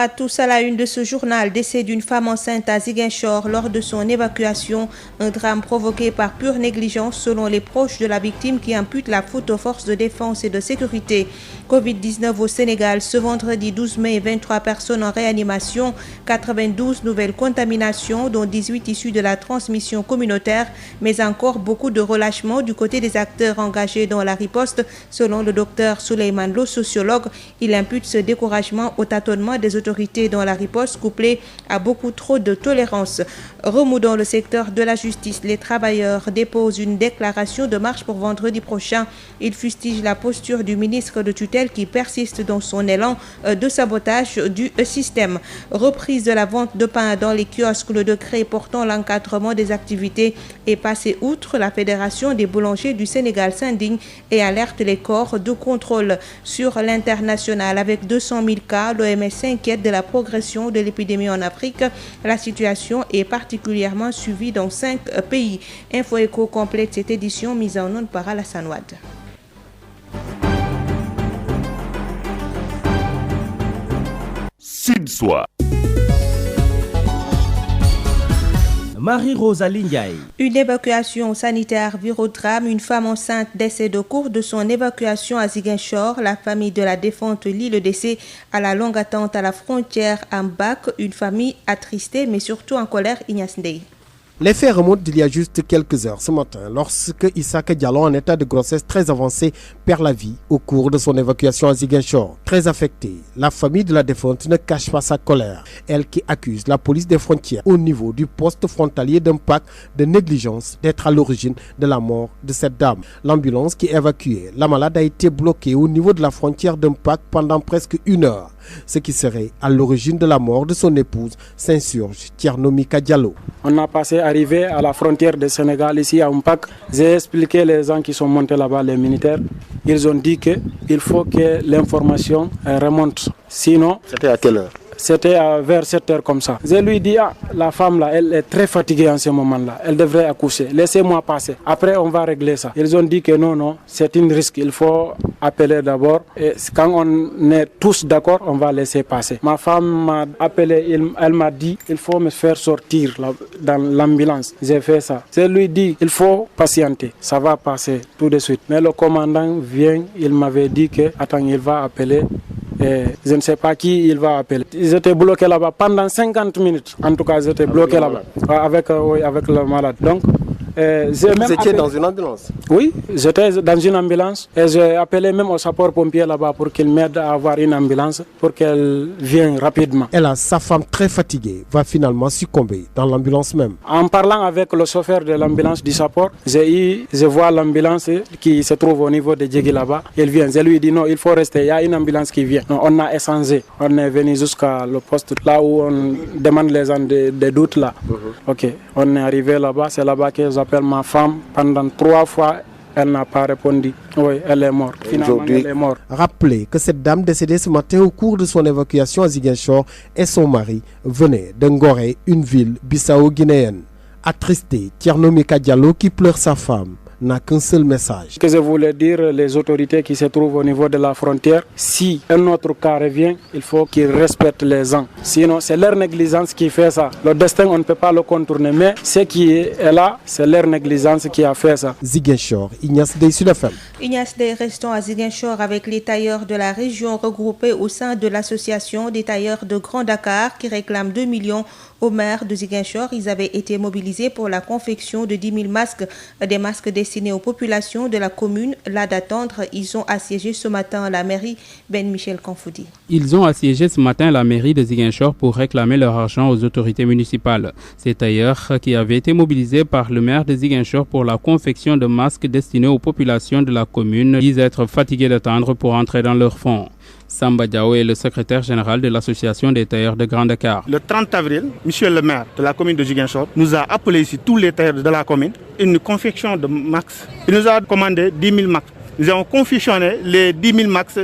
À tous à la une de ce journal, décès d'une femme enceinte à Ziguinchor lors de son évacuation, un drame provoqué par pure négligence selon les proches de la victime qui imputent la faute aux forces de défense et de sécurité. Covid-19 au Sénégal, ce vendredi 12 mai, 23 personnes en réanimation, 92 nouvelles contaminations, dont 18 issues de la transmission communautaire, mais encore beaucoup de relâchement du côté des acteurs engagés dans la riposte. Selon le docteur Souleymane Lo, sociologue, il impute ce découragement au tâtonnement des autorités dans la riposte couplée à beaucoup trop de tolérance. Remous dans le secteur de la justice, les travailleurs déposent une déclaration de marche pour vendredi prochain. Ils fustigent la posture du ministre de tutelle qui persiste dans son élan de sabotage du système. Reprise de la vente de pain dans les kiosques, le décret portant l'encadrement des activités est passé outre. La Fédération des boulangers du Sénégal s'indigne et alerte les corps de contrôle. Sur l'international, avec 200 000 cas, l'OMS s'inquiète de la progression de l'épidémie en Afrique. La situation est particulièrement suivie dans 5 pays. Info Éco complète cette édition mise en onde par Alassane Wade. Sud-Soir. Marie-Rosalie Ndiaye. Une évacuation sanitaire vire au drame. Une femme enceinte décède au cours de son évacuation à Ziguinchor. La famille de la défunte lie le décès à la longue attente à la frontière à Mbak. Une famille attristée mais surtout en colère. Ignace Ndeye. Les faits remontent d'il y a juste quelques heures ce matin, lorsque Issaka Diallo, en état de grossesse très avancé, perd la vie au cours de son évacuation à Ziguinchor. Très affectée, la famille de la défunte ne cache pas sa colère. Elle qui accuse la police des frontières au niveau du poste frontalier d'Impact de négligence d'être à l'origine de la mort de cette dame. L'ambulance qui évacuait la malade a été bloquée au niveau de la frontière d'Impact pendant presque 1 heure. Ce qui serait à l'origine de la mort de son épouse, s'insurge Thierno Mika Diallo. On a arrivé à la frontière du Sénégal, ici à Mpac. J'ai expliqué les gens qui sont montés là-bas, les militaires. Ils ont dit qu'il faut que l'information remonte. Sinon... C'était à quelle heure? C'était vers 7 heures comme ça. Je lui dis, la femme là, elle est très fatiguée en ce moment-là. Elle devrait accoucher. Laissez-moi passer. Après, on va régler ça. Ils ont dit que non, c'est un risque. Il faut appeler d'abord. Et quand on est tous d'accord, on va laisser passer. Ma femme m'a appelé. Elle m'a dit, il faut me faire sortir dans l'ambulance. J'ai fait ça. Je lui dis, il faut patienter. Ça va passer tout de suite. Mais le commandant vient. Il m'avait dit que, attends, il va appeler. Et je ne sais pas qui il va appeler. Ils étaient bloqués là-bas pendant 50 minutes. En tout cas, ils étaient bloqués là-bas avec le malade. Donc, vous étiez dans une ambulance? Oui, j'étais dans une ambulance et j'ai appelé même au sapeur-pompier là-bas pour qu'il m'aide à avoir une ambulance pour qu'elle vienne rapidement. Hélas, sa femme très fatiguée va finalement succomber dans l'ambulance même. En parlant avec le chauffeur de l'ambulance du sapeur, je vois l'ambulance qui se trouve au niveau de Djegui là-bas. Il vient, je lui dis non, il faut rester, il y a une ambulance qui vient. Non, on a échangé, on est venu jusqu'à le poste là où on demande les gens des doutes là. Ok, on est arrivé là-bas, c'est là-bas que j'appelle ma femme. Pendant 3 fois, elle n'a pas répondu. Oui, elle est morte. Finalement, elle est morte. Rappelez que cette dame décédée ce matin au cours de son évacuation à Ziguinchor et son mari venaient de Ngoré, une ville bissau-guinéenne. Attristé, Thierno Mika Diallo qui pleure sa femme n'a qu'un seul message. Ce que je voulais dire, les autorités qui se trouvent au niveau de la frontière, si un autre cas revient, il faut qu'ils respectent les gens. Sinon, c'est leur négligence qui fait ça. Le destin, on ne peut pas le contourner. Mais ce qui est là, c'est leur négligence qui a fait ça. Ziguinchor, Ignace Dey, Sud FM. Ignace Dey, restons à Ziguinchor avec les tailleurs de la région regroupés au sein de l'association des tailleurs de Grand Dakar qui réclament 2 millions au maire de Ziguinchor. Ils avaient été mobilisés pour la confection de 10 000 masques, des masques destinés aux populations de la commune. Là d'attendre, ils ont assiégé ce matin la mairie. Ben Michel Kanfoudi. Ils ont assiégé ce matin la mairie de Ziguinchor pour réclamer leur argent aux autorités municipales. Ces tailleurs qui avaient été mobilisés par le maire de Ziguinchor pour la confection de masques destinés aux populations de la commune disent être fatigués d'attendre pour entrer dans leurs fonds. Samba Diao est le secrétaire général de l'association des tailleurs de Grand Dakar. Le 30 avril, monsieur le maire de la commune de Ziguinchor nous a appelé ici tous les tailleurs de la commune, une confection de max. Il nous a commandé 10 000 max. Nous avons confectionné les 10 000 max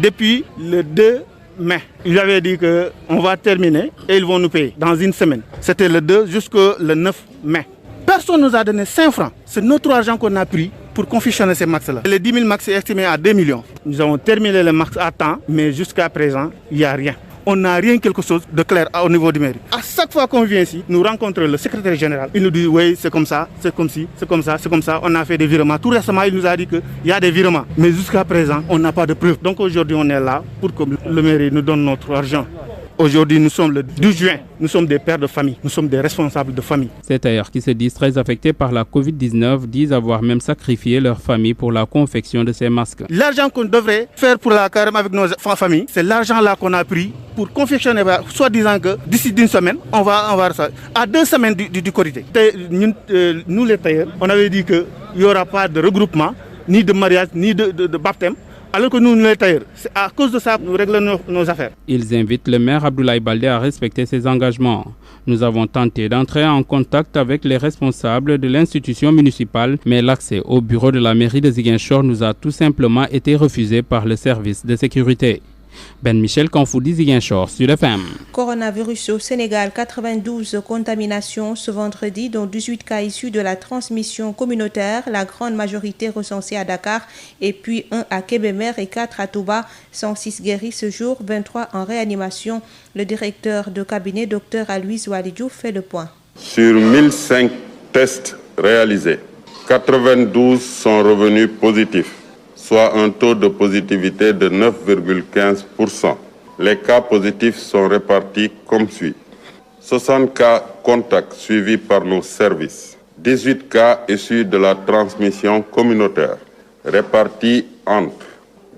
depuis le 2 mai. Il avait dit qu'on va terminer et ils vont nous payer dans une semaine. C'était le 2 jusqu'au 9 mai. Personne ne nous a donné 5 francs. C'est notre argent qu'on a pris pour confectionner ces max-là. Les 10 000 max est estimé à 2 millions. Nous avons terminé les max à temps, mais jusqu'à présent, il n'y a rien. on n'a rien quelque chose de clair au niveau du mairie. À chaque fois qu'on vient ici, nous rencontrons le secrétaire général. Il nous dit oui, c'est comme ça, c'est comme ci, c'est comme ça, c'est comme ça. On a fait des virements. Tout récemment, il nous a dit qu'il y a des virements. Mais jusqu'à présent, on n'a pas de preuves. Donc aujourd'hui, on est là pour que le mairie nous donne notre argent. Aujourd'hui, nous sommes le 12 juin. Nous sommes des pères de famille. Nous sommes des responsables de famille. Ces tailleurs qui se disent très affectés par la Covid-19 disent avoir même sacrifié leur famille pour la confection de ces masques. L'argent qu'on devrait faire pour la carême avec nos familles, c'est l'argent-là qu'on a pris pour confectionner, soit disant que d'ici d'une semaine, on va avoir ça. À 2 semaines du Korité. Nous, les tailleurs, on avait dit qu'il n'y aura pas de regroupement, ni de mariage, ni de baptême. Alors que nous les tailleurs, c'est à cause de ça que nous réglons nos affaires. Ils invitent le maire Abdoulaye Baldé à respecter ses engagements. Nous avons tenté d'entrer en contact avec les responsables de l'institution municipale, mais l'accès au bureau de la mairie de Ziguinchor nous a tout simplement été refusé par le service de sécurité. Ben Michel Kanfoudi, Ziguinchor, sur FM. Coronavirus au Sénégal, 92 contaminations ce vendredi, dont 18 cas issus de la transmission communautaire, la grande majorité recensée à Dakar, et puis 1 à Kébémer et 4 à Touba, 106 guéris ce jour, 23 en réanimation. Le directeur de cabinet, Dr Aloïse Walidjou, fait le point. Sur 1005 tests réalisés, 92 sont revenus positifs, soit un taux de positivité de 9,15%. Les cas positifs sont répartis comme suit. 60 cas contacts suivis par nos services. 18 cas issus de la transmission communautaire, répartis entre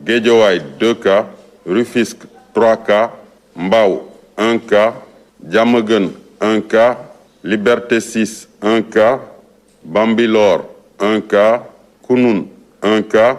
Guédiawaye 2 cas, Rufisque 3 cas, Mbao 1 cas, Diamaguène 1 cas, Liberté 6 1 cas, Bambilor 1 cas, Kounoune 1 cas,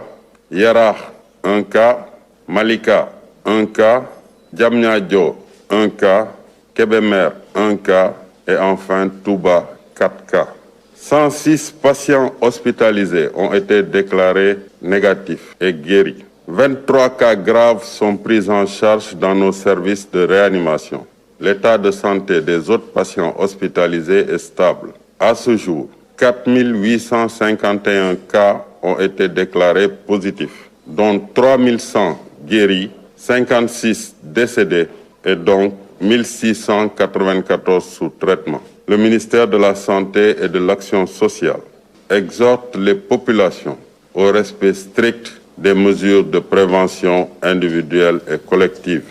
Yarah 1 cas, Malika 1 cas, Diamniadio 1 cas, Kébémer 1 cas et enfin Touba 4 cas. 106 patients hospitalisés ont été déclarés négatifs et guéris. 23 cas graves sont pris en charge dans nos services de réanimation. L'état de santé des autres patients hospitalisés est stable. À ce jour, 4851 cas ont été déclarés positifs, dont 3100 guéris, 56 décédés et donc 1694 sous traitement. Le ministère de la Santé et de l'Action sociale exhorte les populations au respect strict des mesures de prévention individuelle et collective.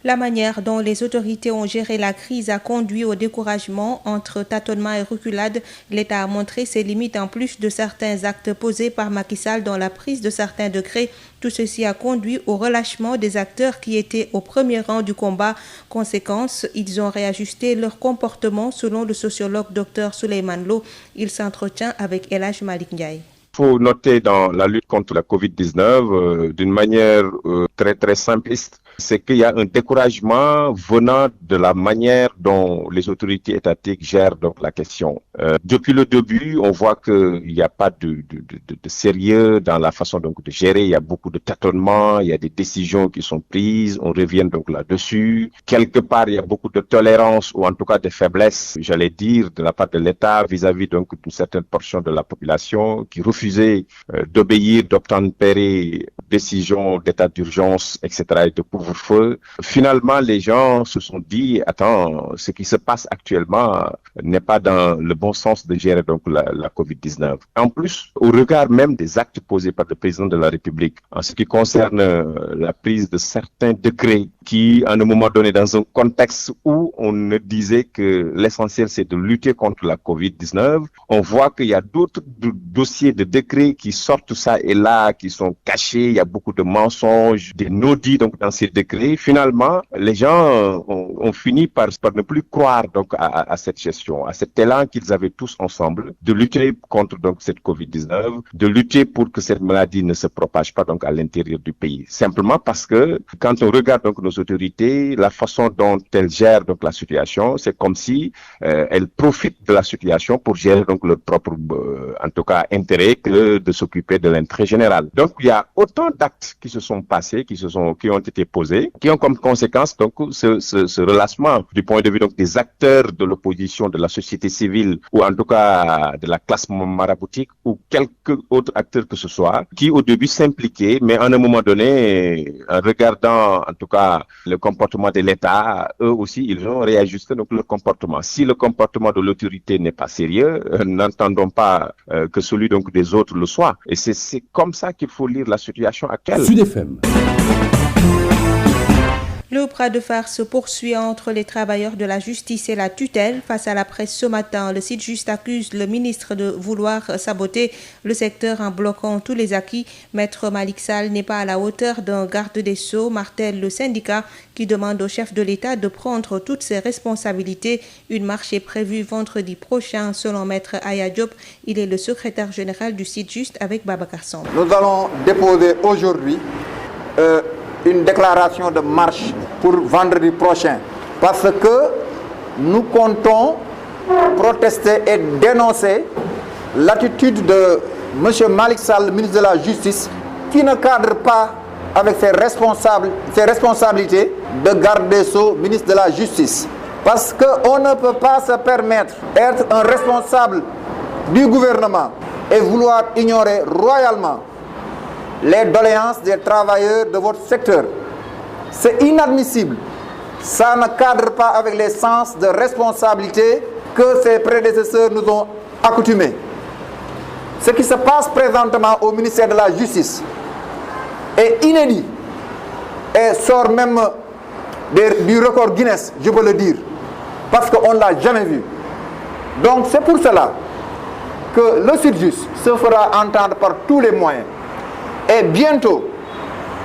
La manière dont les autorités ont géré la crise a conduit au découragement. Entre tâtonnement et reculade, l'État a montré ses limites en plus de certains actes posés par Macky Sall dans la prise de certains décrets. Tout ceci a conduit au relâchement des acteurs qui étaient au premier rang du combat. Conséquence, ils ont réajusté leur comportement selon le sociologue Dr Souleymane Lo. Il s'entretient avec El Hadj Malick Ndiaye. Il faut noter dans la lutte contre la Covid-19, d'une manière très simpliste, c'est qu'il y a un découragement venant de la manière dont les autorités étatiques gèrent donc la question. Depuis le début, on voit qu'il n'y a pas de sérieux dans la façon donc de gérer. Il y a beaucoup de tâtonnements, il y a des décisions qui sont prises, on revient donc là-dessus. Quelque part, il y a beaucoup de tolérance ou en tout cas de faiblesse, j'allais dire, de la part de l'État vis-à-vis donc d'une certaine portion de la population qui refusait d'obéir, d'obtempérer décisions d'état d'urgence, etc. et de couvre-feu. Finalement, les gens se sont dit, attends, ce qui se passe actuellement n'est pas dans le bon sens de gérer donc la Covid-19. En plus, au regard même des actes posés par le président de la République en ce qui concerne la prise de certains décrets qui, à un moment donné, dans un contexte où on ne disait que l'essentiel c'est de lutter contre la Covid-19, on voit qu'il y a d'autres dossiers de décrets qui sortent ça et là, qui sont cachés, il y a beaucoup de mensonges, des no-dits donc dans ces décrets. Finalement, les gens ont fini par ne plus croire donc à cette gestion, à cet élan qu'ils avaient tous ensemble de lutter contre donc cette Covid-19, de lutter pour que cette maladie ne se propage pas donc à l'intérieur du pays. Simplement parce que quand on regarde donc nos autorités, la façon dont elles gèrent donc la situation, c'est comme si elles profitent de la situation pour gérer donc leur propre, en tout cas, intérêt que de s'occuper de l'intérêt général. Donc, il y a autant d'actes qui se sont passés, qui ont été posés, qui ont comme conséquence donc ce relâchement du point de vue donc des acteurs de l'opposition, de la société civile ou en tout cas de la classe maraboutique ou quelques autres acteurs que ce soit, qui au début s'impliquaient, mais à un moment donné, en regardant en tout cas le comportement de l'État, eux aussi ils ont réajusté donc leur comportement. Si le comportement de l'autorité n'est pas sérieux, n'entendons pas que celui donc des autres le soit. Et c'est comme ça qu'il faut lire la situation actuelle. Sud FM. Le bras de fer se poursuit entre les travailleurs de la justice et la tutelle. Face à la presse ce matin, le site Juste accuse le ministre de vouloir saboter le secteur en bloquant tous les acquis. Maître Malick Sall n'est pas à la hauteur d'un garde des Sceaux, martèle le syndicat qui demande au chef de l'État de prendre toutes ses responsabilités. Une marche est prévue vendredi prochain selon Maître Aya Diop. Il est le secrétaire général du site Juste avec Babacar Samb. Nous allons déposer aujourd'hui une déclaration de marche pour vendredi prochain parce que nous comptons protester et dénoncer l'attitude de M. Malick Sall, ministre de la Justice, qui ne cadre pas avec ses responsabilités de garde des Sceaux, ministre de la Justice. Parce qu'on ne peut pas se permettre d'être un responsable du gouvernement et vouloir ignorer royalement les doléances des travailleurs de votre secteur. C'est inadmissible. Ça ne cadre pas avec les sens de responsabilité que ses prédécesseurs nous ont accoutumés. Ce qui se passe présentement au ministère de la Justice est inédit et sort même du record Guinness, je peux le dire, parce qu'on ne l'a jamais vu. Donc c'est pour cela que le SYTJUST se fera entendre par tous les moyens. Et bientôt,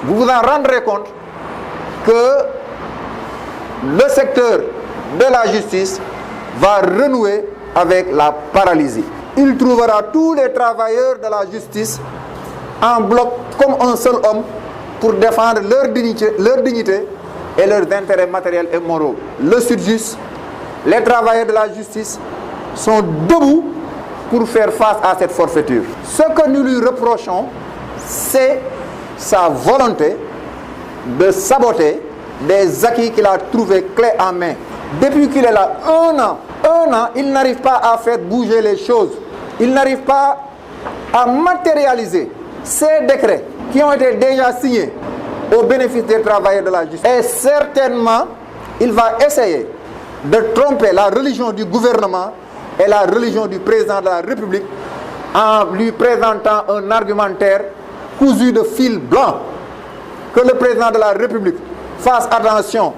vous vous en rendrez compte que le secteur de la justice va renouer avec la paralysie. Il trouvera tous les travailleurs de la justice en bloc comme un seul homme pour défendre leur dignité et leurs intérêts matériels et moraux. Le SYTJUST, les travailleurs de la justice sont debout pour faire face à cette forfaiture. Ce que nous lui reprochons, c'est sa volonté de saboter des acquis qu'il a trouvés clés en main. Depuis qu'il est là, un an, il n'arrive pas à faire bouger les choses. Il n'arrive pas à matérialiser ces décrets qui ont été déjà signés au bénéfice des travailleurs de la justice. Et certainement, il va essayer de tromper la religion du gouvernement et la religion du président de la République en lui présentant un argumentaire cousu de fil blanc. Que le président de la République fasse attention.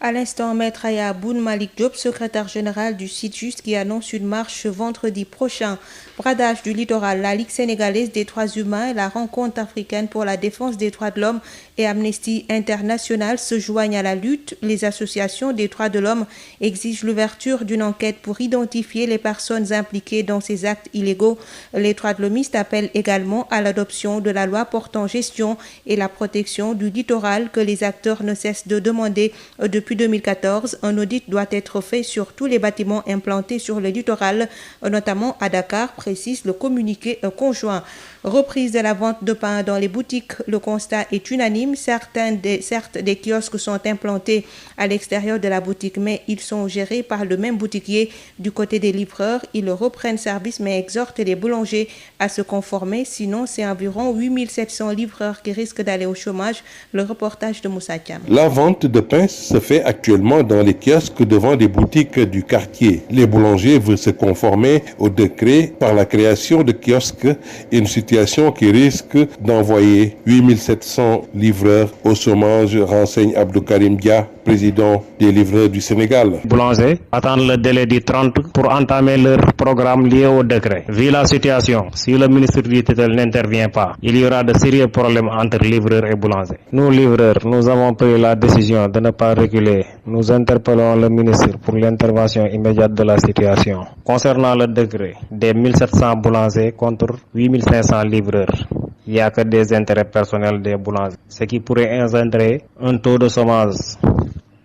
À l'instant, Maître Aya Malick Diop, secrétaire général du SYTJUST, qui annonce une marche vendredi prochain. Bradage du littoral, la Ligue sénégalaise des droits humains, la rencontre africaine pour la défense des droits de l'homme et Amnesty International se joignent à la lutte. Les associations des droits de l'homme exigent l'ouverture d'une enquête pour identifier les personnes impliquées dans ces actes illégaux. Les droits de l'homiste appellent également à l'adoption de la loi portant gestion et la protection du littoral que les acteurs ne cessent de demander depuis 2014. Un audit doit être fait sur tous les bâtiments implantés sur le littoral, notamment à Dakar, précise le communiqué conjoint. Reprise de la vente de pain dans les boutiques, le constat est unanime. Certes, des kiosques sont implantés à l'extérieur de la boutique, mais ils sont gérés par le même boutiquier. Du côté des livreurs, ils reprennent service, mais exhortent les boulangers à se conformer. Sinon, c'est environ 8700 livreurs qui risquent d'aller au chômage. Le reportage de Moussa Thiam. La vente de pain se fait actuellement dans les kiosques devant des boutiques du quartier. Les boulangers veulent se conformer au décret par la création de kiosques, une situation qui risque d'envoyer 8700 livreurs au chômage, renseigne Abdou Karim Dia, président des livreurs du Sénégal. Boulangers attendent le délai du 30 pour entamer leur programme lié au décret. Vu la situation, si le ministre du tutelle n'intervient pas, il y aura de sérieux problèmes entre livreurs et boulangers. Nous, livreurs, nous avons pris la décision de ne pas reculer. Nous interpellons le ministre pour l'intervention immédiate de la situation. Concernant le décret, des 1700 boulangers contre 8500 livreurs. Il n'y a que des intérêts personnels des boulangers, ce qui pourrait engendrer un taux de chômage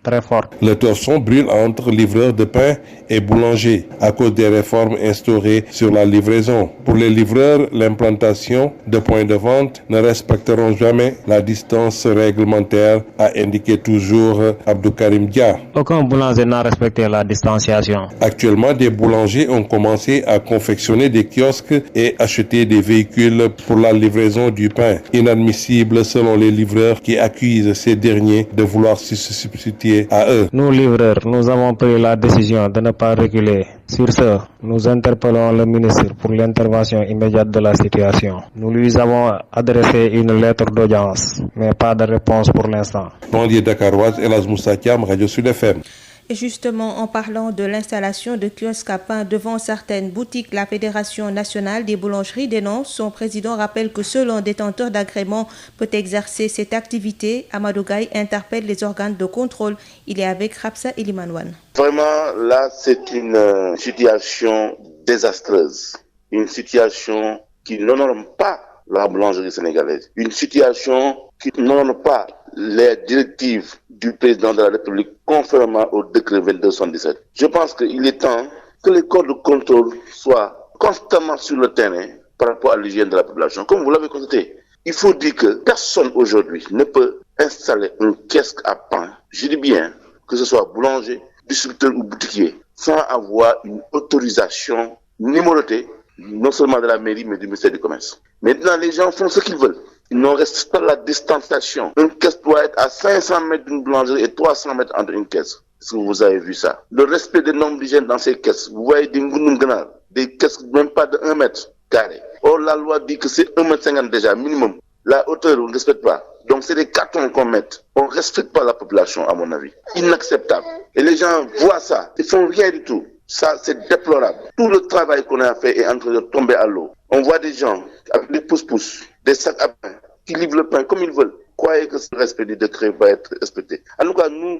très forte. Le torchon brûle entre livreurs de pain et boulangers à cause des réformes instaurées sur la livraison. Pour les livreurs, l'implantation de points de vente ne respecteront jamais la distance réglementaire, a indiqué toujours Abdou Karim Dia. Aucun boulanger n'a respecté la distanciation. Actuellement, des boulangers ont commencé à confectionner des kiosques et acheter des véhicules pour la livraison du pain. Inadmissible selon les livreurs qui accusent ces derniers de vouloir se substituer à eux. Nous, livreurs, nous avons pris la décision de ne pas reculer. Sur ce, nous interpellons le ministre pour l'intervention immédiate de la situation. Nous lui avons adressé une lettre d'audience, mais pas de réponse pour l'instant. Banlieue dakaroise, Elas Moussa Thiam, Radio Sud FM. Et justement, en parlant de l'installation de kiosques à pain devant certaines boutiques, la Fédération nationale des boulangeries dénonce. Son président rappelle que seul un détenteur d'agrément peut exercer cette activité. Amadou Gaye interpelle les organes de contrôle. Il est avec Rapsa Elimanouane. Vraiment, là, c'est une situation désastreuse. Une situation qui n'honore pas la boulangerie sénégalaise. Une situation qui n'honore pas les directives du président de la République conformément au décret 2277. Je pense qu'il est temps que les corps de contrôle soient constamment sur le terrain par rapport à l'hygiène de la population. Comme vous l'avez constaté, il faut dire que personne aujourd'hui ne peut installer un kiosque à pain, je dis bien que ce soit boulanger, distributeur ou boutiquier, sans avoir une autorisation numérotée, non seulement de la mairie, mais du ministère du Commerce. Maintenant, les gens font ce qu'ils veulent. Ils ne respectent pas la distanciation. Une caisse doit être à 500 mètres d'une boulangerie et 300 mètres entre une caisse. Est-ce que vous avez vu ça? Le respect des normes d'hygiène dans ces caisses. Vous voyez des caisses même pas de 1 mètre carré. Or, la loi dit que c'est 1,50 m déjà, minimum. La hauteur, on ne respecte pas. Donc, c'est des cartons qu'on met. On ne respecte pas la population, à mon avis. Inacceptable. Et les gens voient ça. Ils font rien du tout. Ça, c'est déplorable. Tout le travail qu'on a fait est en train de tomber à l'eau. On voit des gens avec des pousse-pousse, des sacs à pain, qui livrent le pain comme ils veulent. Croyez que ce respect du décret va être respecté. En tout cas, nous,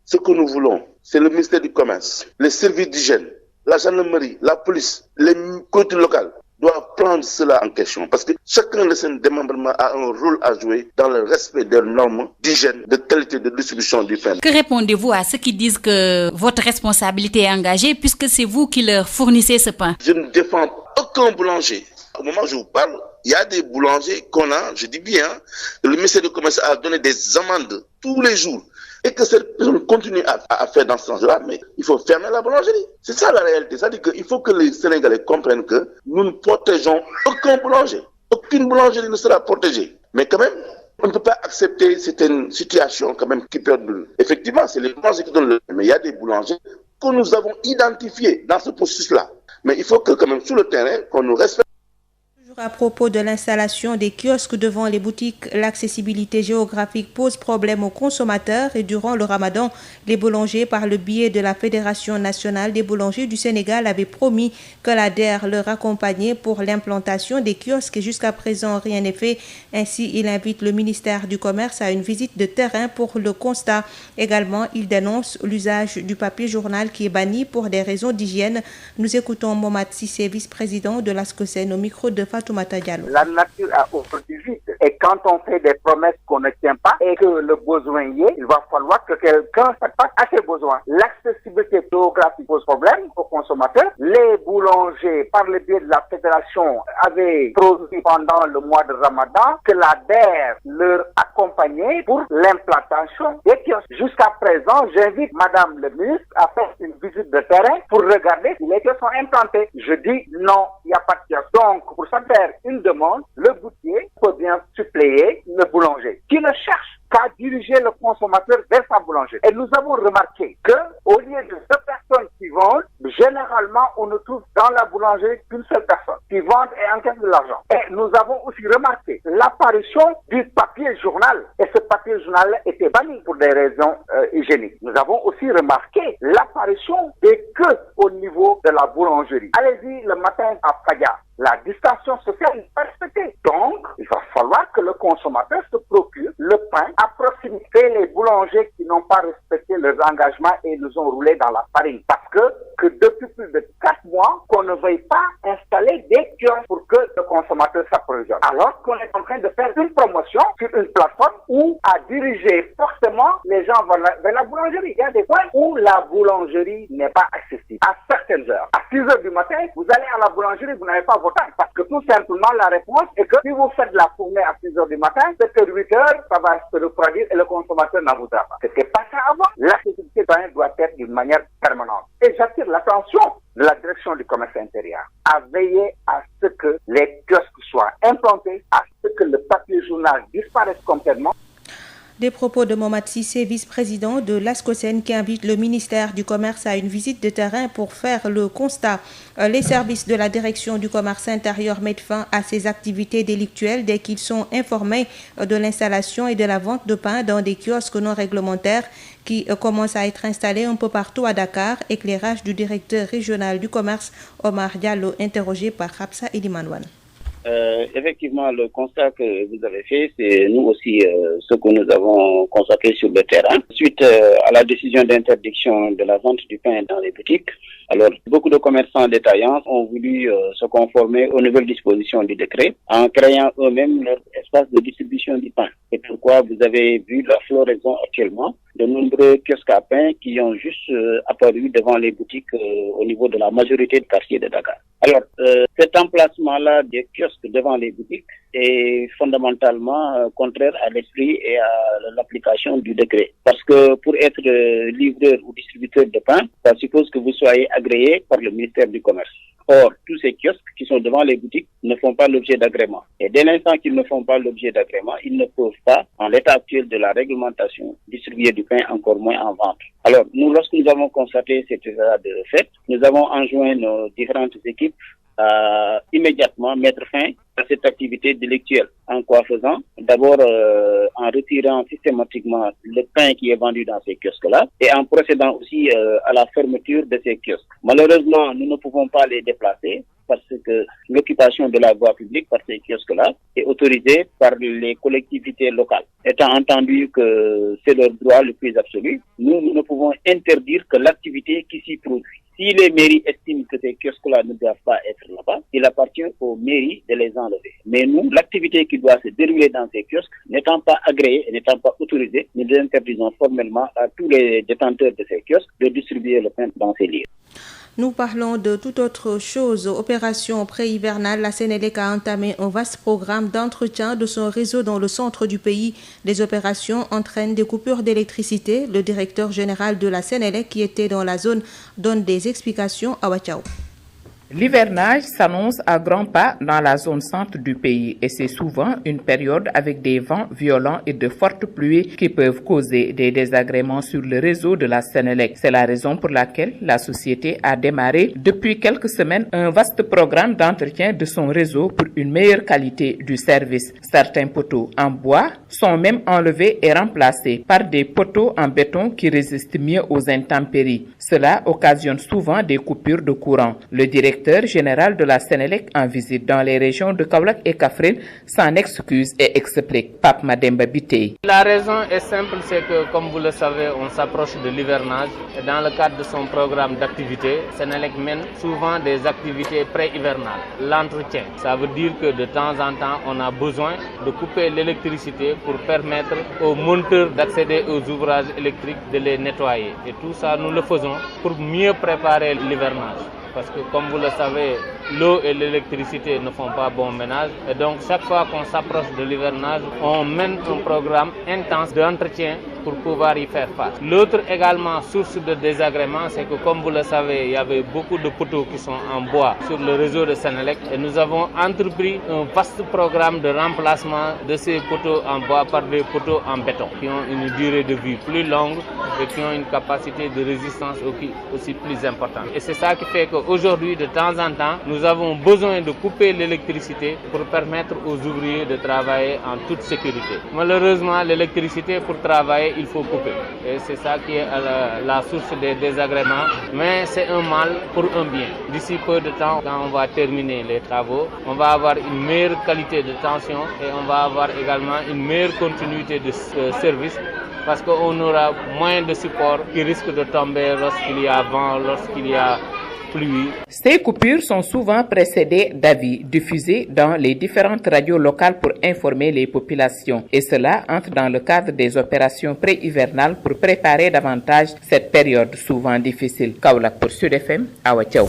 ce que nous voulons, c'est le ministère du Commerce, les services d'hygiène, la gendarmerie, la police, les collectivités locales doivent prendre cela en question. Parce que chacun de ces démembrements a un rôle à jouer dans le respect des normes d'hygiène, de qualité de distribution du pain. Que répondez-vous à ceux qui disent que votre responsabilité est engagée puisque c'est vous qui leur fournissez ce pain? Je ne défends aucun boulanger. Au moment où je vous parle, il y a des boulangers qu'on a, je dis bien, le ministère du Commerce a donné des amendes tous les jours. Et que cette personne continue à faire dans ce sens-là, mais il faut fermer la boulangerie. C'est ça la réalité. C'est-à-dire qu'il faut que les Sénégalais comprennent que nous ne protégeons aucun boulanger. Aucune boulangerie ne sera protégée. Mais quand même, on ne peut pas accepter certaines situations quand même qui perdurent. Effectivement, c'est les boulangers qui donnent le... Mais il y a des boulangers que nous avons identifiés dans ce processus-là. Mais il faut que quand même sur le terrain, qu'on nous respecte. À propos de l'installation des kiosques devant les boutiques, l'accessibilité géographique pose problème aux consommateurs et durant le Ramadan, les boulangers, par le biais de la Fédération nationale des boulangers du Sénégal, avaient promis que la DER leur accompagnait pour l'implantation des kiosques et jusqu'à présent rien n'est fait. Ainsi, il invite le ministère du Commerce à une visite de terrain pour le constat. Également, il dénonce l'usage du papier journal qui est banni pour des raisons d'hygiène. Nous écoutons Momad Sissé, vice-président de l'ASCOSEN, au micro de La nature a aujourd'hui vite. Et quand on fait des promesses qu'on ne tient pas et que le besoin y est, il va falloir que quelqu'un fasse à ses besoins. L'accessibilité géographique pose problème aux consommateurs. Les boulangers, par le biais de la fédération, avaient produit pendant le mois de Ramadan que la DER leur accompagnait pour l'implantation des kiosques. Jusqu'à présent, j'invite Madame le ministre à faire une visite de terrain pour regarder si les kiosques sont implantés. Je dis non, il n'y a pas de kiosque. Donc, pour ça faire une demande, le boutier peut bien suppléer le boulanger qui ne cherche qu'à diriger le consommateur vers sa boulangerie. Et nous avons remarqué que au lieu de 2 personnes qui vendent, généralement on ne trouve dans la boulangerie qu'une seule personne qui vend et encaisse de l'argent. Et nous avons aussi remarqué l'apparition du papier journal. Et ce papier journal était banni pour des raisons hygiéniques. Nous avons aussi remarqué l'apparition des queues au niveau de la boulangerie. Allez-y le matin à Fadia. La distanciation sociale n'est pas respectée. Donc, il va falloir que le consommateur se procure le pain à proximité. Les boulangers qui n'ont pas respecté leurs engagements et nous ont roulé dans la farine. Parce que depuis plus de 4 mois, qu'on ne veuille pas installer des kiosques pour que le consommateur s'approvisionne. Alors qu'on est en train de faire une promotion sur une plateforme où à diriger fortement les gens vers la boulangerie. Il y a des points où la boulangerie n'est pas accessible à certaines heures. À 6 heures du matin, vous allez à la boulangerie, vous n'avez pas votre temps. Parce que tout simplement, la réponse est que si vous faites la fournée à 6 heures du matin, 7 heures, 8 heures, ça va se refroidir et le consommateur n'en voudra pas. C'était pas ça avant. L'accessibilité doit être d'une manière permanente. Et j'attire l'attention de la direction du commerce intérieur à veiller à ce que les kiosques soient implantés, à ce que le papier journal disparaisse complètement. Des propos de Mohamed Sissé, vice-président de l'ASCOSEN, qui invite le ministère du Commerce à une visite de terrain pour faire le constat. Les services de la direction du commerce intérieur mettent fin à ces activités délictuelles dès qu'ils sont informés de l'installation et de la vente de pain dans des kiosques non réglementaires qui commencent à être installés un peu partout à Dakar. Éclairage du directeur régional du commerce, Omar Diallo, interrogé par Rapsa Edimanouane. Effectivement, le constat que vous avez fait, c'est nous aussi ce que nous avons constaté sur le terrain. Suite à la décision d'interdiction de la vente du pain dans les boutiques, alors beaucoup de commerçants détaillants ont voulu se conformer aux nouvelles dispositions du décret en créant eux-mêmes leur espace de distribution du pain. C'est pourquoi vous avez vu la floraison actuellement de nombreux kiosques à pain qui ont juste apparu devant les boutiques au niveau de la majorité des quartiers de Dakar. Alors, cet emplacement-là des kiosques devant les boutiques est fondamentalement contraire à l'esprit et à l'application du décret. Parce que pour être livreur ou distributeur de pain, ça suppose que vous soyez agréé par le ministère du Commerce. Or, tous ces kiosques qui sont devant les boutiques ne font pas l'objet d'agrément. Et dès l'instant qu'ils ne font pas l'objet d'agrément, ils ne peuvent pas, en l'état actuel de la réglementation, distribuer du pain, encore moins en vente. Alors, nous, lorsque nous avons constaté cet état de fait, nous avons enjoint nos différentes équipes à immédiatement mettre fin à cette activité délictuelle. En quoi faisant? D'abord, en retirant systématiquement le pain qui est vendu dans ces kiosques-là et en procédant aussi à la fermeture de ces kiosques. Malheureusement, nous ne pouvons pas les déplacer parce que l'occupation de la voie publique par ces kiosques-là est autorisée par les collectivités locales. Étant entendu que c'est leur droit le plus absolu, nous ne pouvons interdire que l'activité qui s'y produit. Si les mairies estiment que ces kiosques-là ne doivent pas être là-bas, il appartient aux mairies de les enlever. Mais nous, l'activité qui doit se dérouler dans ces kiosques, n'étant pas agréée et n'étant pas autorisée, nous interdisons formellement à tous les détenteurs de ces kiosques de distribuer le pain dans ces lieux. Nous parlons de toute autre chose. Opération pré-hivernale, la Sénélec a entamé un vaste programme d'entretien de son réseau dans le centre du pays. Les opérations entraînent des coupures d'électricité. Le directeur général de la Sénélec, qui était dans la zone, donne des explications à Wachao. L'hivernage s'annonce à grands pas dans la zone centre du pays et c'est souvent une période avec des vents violents et de fortes pluies qui peuvent causer des désagréments sur le réseau de la Sénélec. C'est la raison pour laquelle la société a démarré depuis quelques semaines un vaste programme d'entretien de son réseau pour une meilleure qualité du service. Certains poteaux en bois sont même enlevés et remplacés par des poteaux en béton qui résistent mieux aux intempéries. Cela occasionne souvent des coupures de courant. Le directeur général de la Sénélec en visite dans les régions de Kaolack et Kaffrine s'en excuse et explique. Pape Mademba Biteye. La raison est simple, c'est que comme vous le savez, on s'approche de l'hivernage et dans le cadre de son programme d'activité, Sénélec mène souvent des activités pré-hivernales. L'entretien, ça veut dire que de temps en temps, on a besoin de couper l'électricité pour permettre aux monteurs d'accéder aux ouvrages électriques, de les nettoyer. Et tout ça, nous le faisons pour mieux préparer l'hivernage. Parce que comme vous le savez, l'eau et l'électricité ne font pas bon ménage. Et donc chaque fois qu'on s'approche de l'hivernage, on mène un programme intense d'entretien pour pouvoir y faire face. L'autre également source de désagrément, c'est que comme vous le savez, il y avait beaucoup de poteaux qui sont en bois sur le réseau de Sénélec. Et nous avons entrepris un vaste programme de remplacement de ces poteaux en bois par des poteaux en béton qui ont une durée de vie plus longue et qui ont une capacité de résistance aussi plus importante. Et c'est ça qui fait qu'aujourd'hui, de temps en temps, nous avons besoin de couper l'électricité pour permettre aux ouvriers de travailler en toute sécurité. Malheureusement, l'électricité pour travailler, après il faut couper. Et c'est ça qui est la source des désagréments. Mais c'est un mal pour un bien. D'ici peu de temps, quand on va terminer les travaux, on va avoir une meilleure qualité de tension et on va avoir également une meilleure continuité de service parce qu'on aura moins de supports qui risquent de tomber lorsqu'il y a vent, lorsqu'il y a pluie. Ces coupures sont souvent précédées d'avis diffusés dans les différentes radios locales pour informer les populations. Et cela entre dans le cadre des opérations pré-hivernales pour préparer davantage cette période souvent difficile. Kaolack pour Sud FM, Awa Thiaw.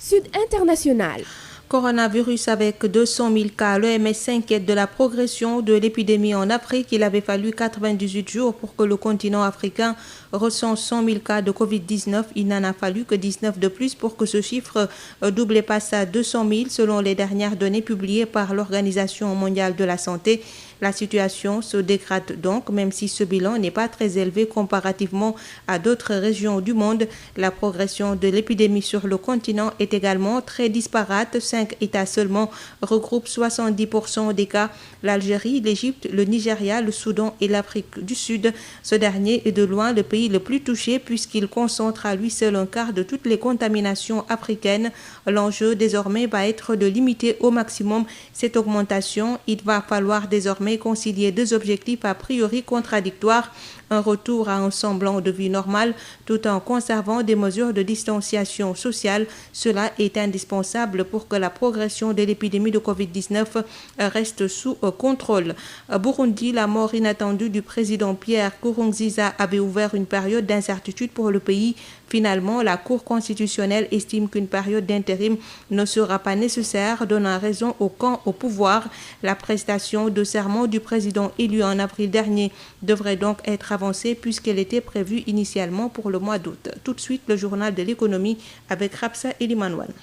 Sud International. Coronavirus avec 200 000 cas. L'OMS s'inquiète de la progression de l'épidémie en Afrique. Il avait fallu 98 jours pour que le continent africain recense 100 000 cas de Covid-19. Il n'en a fallu que 19 de plus pour que ce chiffre double et passe à 200 000 selon les dernières données publiées par l'Organisation mondiale de la santé. La situation se dégrade donc, même si ce bilan n'est pas très élevé comparativement à d'autres régions du monde. La progression de l'épidémie sur le continent est également très disparate. 5 États seulement regroupent 70% des cas. L'Algérie, l'Égypte, le Nigeria, le Soudan et l'Afrique du Sud. Ce dernier est de loin le pays le plus touché puisqu'il concentre à lui seul un quart de toutes les contaminations africaines. L'enjeu désormais va être de limiter au maximum cette augmentation. Il va falloir désormais concilier deux objectifs a priori contradictoires, un retour à un semblant de vie normale tout en conservant des mesures de distanciation sociale. Cela est indispensable pour que la progression de l'épidémie de Covid-19 reste sous contrôle. Burundi, la mort inattendue du président Pierre Nkurunziza avait ouvert une période d'incertitude pour le pays. Finalement, la Cour constitutionnelle estime qu'une période d'intérim ne sera pas nécessaire, donnant raison au camp au pouvoir. La prestation de serment du président élu en avril dernier devrait donc être avancée puisqu'elle était prévue initialement pour le mois d'août. Tout de suite, le journal de l'économie avec Rapsa Elimanouane.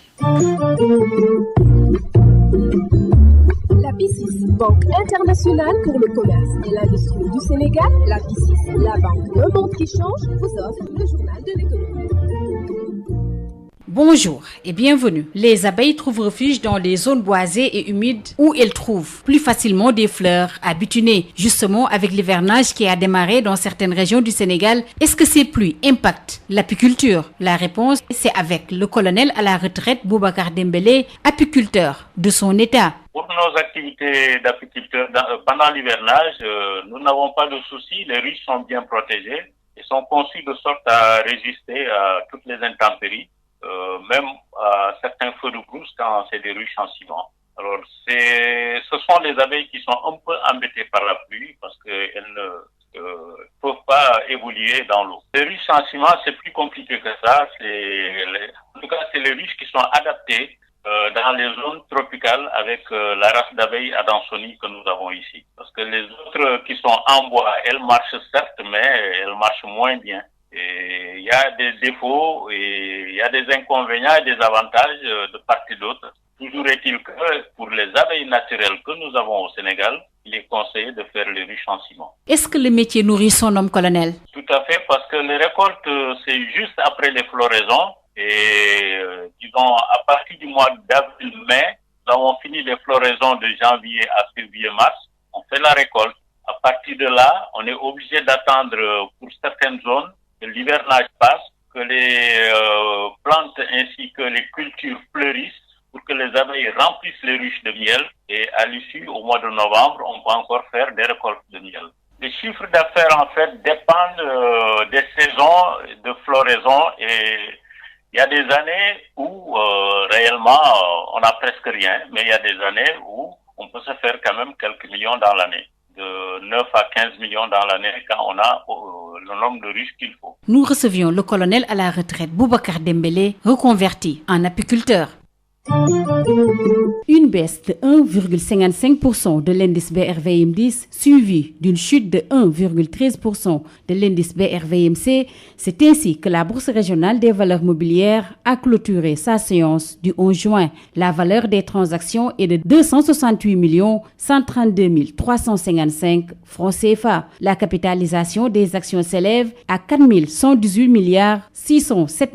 La BICIS, Banque internationale pour le commerce et l'industrie du Sénégal, la BICIS, la banque Le Monde qui change, vous offre le journal de l'économie. Bonjour et bienvenue. Les abeilles trouvent refuge dans les zones boisées et humides où elles trouvent plus facilement des fleurs à butiner. Justement, avec l'hivernage qui a démarré dans certaines régions du Sénégal, est-ce que ces pluies impactent l'apiculture? La réponse, c'est avec le colonel à la retraite Boubacar Dembélé, apiculteur de son état. Pour nos activités d'apiculture pendant l'hivernage, nous n'avons pas de soucis. Les ruches sont bien protégées et sont conçues de sorte à résister à toutes les intempéries. Même à certains feux de brousse quand c'est des ruches en ciment. Alors, ce sont les abeilles qui sont un peu embêtées par la pluie parce qu'elles ne peuvent pas évoluer dans l'eau. Les ruches en ciment, c'est plus compliqué que ça. En tout cas, c'est les ruches qui sont adaptées dans les zones tropicales avec la race d'abeilles Adansonii que nous avons ici. Parce que les autres qui sont en bois, elles marchent certes, mais elles marchent moins bien. Et il y a des défauts et il y a des inconvénients et des avantages de part et d'autre. Toujours est-il que pour les abeilles naturelles que nous avons au Sénégal, il est conseillé de faire les ruches en ciment. Est-ce que le métier nourrit son homme, colonel? Tout à fait, parce que les récoltes, c'est juste après les floraisons. Et disons, à partir du mois d'avril-mai, nous avons fini les floraisons de janvier à février-mars. On fait la récolte. À partir de là, on est obligé d'attendre pour certaines zones que l'hivernage passe, que les plantes ainsi que les cultures fleurissent pour que les abeilles remplissent les ruches de miel. Et à l'issue, au mois de novembre, on peut encore faire des récoltes de miel. Les chiffres d'affaires, en fait, dépendent des saisons de floraison et il y a des années où réellement on n'a presque rien, mais il y a des années où on peut se faire quand même quelques millions dans l'année. De 9 à 15 millions dans l'année quand on a le nombre de ruches qu'il faut. Nous recevions le colonel à la retraite Boubacar Dembélé, reconverti en apiculteur. Une baisse de 1,55% de l'indice BRVM10 suivie d'une chute de 1,13% de l'indice BRVMC. C'est ainsi que la Bourse régionale des valeurs mobilières a clôturé sa séance du 11 juin. La valeur des transactions est de 268 132 355 francs CFA. La capitalisation des actions s'élève à 4 118 607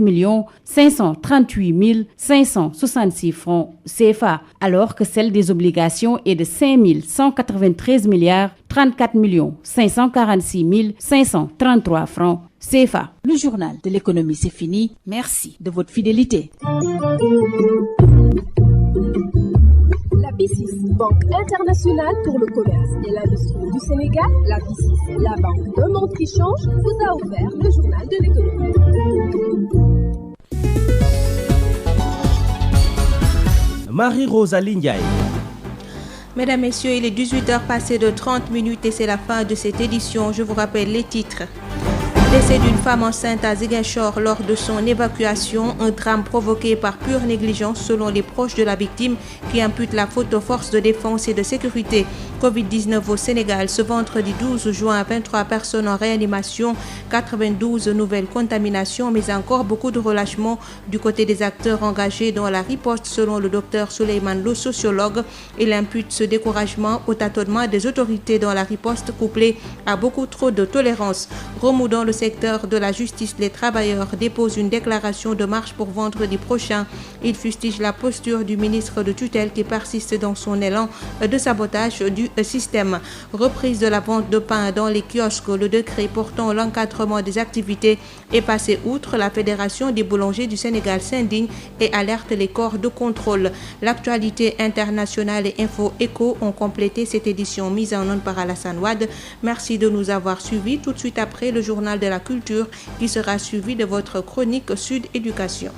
538 566 francs CFA. Alors alors que celle des obligations est de 5 193 milliards 34 546 533 francs CFA. Le journal de l'économie, c'est fini. Merci de votre fidélité. La BICIS, Banque internationale pour le commerce et l'industrie du Sénégal, la BICIS, la banque d'un monde qui change, vous a offert le journal de l'économie. Marie-Rosalie Ndiaye. Mesdames, Messieurs, il est 18h passé de 30 minutes et c'est la fin de cette édition. Je vous rappelle les titres. Décès d'une femme enceinte à Ziguinchor lors de son évacuation, un drame provoqué par pure négligence selon les proches de la victime qui imputent la faute aux forces de défense et de sécurité. Covid-19 au Sénégal, ce vendredi 12 juin, 23 personnes en réanimation, 92 nouvelles contaminations, mais encore beaucoup de relâchements du côté des acteurs engagés dans la riposte selon le docteur Souleymane Lo, sociologue. Il impute ce découragement au tâtonnement des autorités dans la riposte couplée à beaucoup trop de tolérance. Remous dans le secteur de la justice, les travailleurs déposent une déclaration de marche pour vendredi prochain. Ils fustigent la posture du ministre de tutelle qui persiste dans son élan de sabotage du système. Reprise de la vente de pain dans les kiosques, le décret portant l'encadrement des activités est passé outre. La Fédération des boulangers du Sénégal s'indigne et alerte les corps de contrôle. L'actualité internationale et Info Éco ont complété cette édition mise en onde par Alassane Wade. Merci de nous avoir suivis. Tout de suite après, le journal de la culture qui sera suivi de votre chronique Sud Éducation.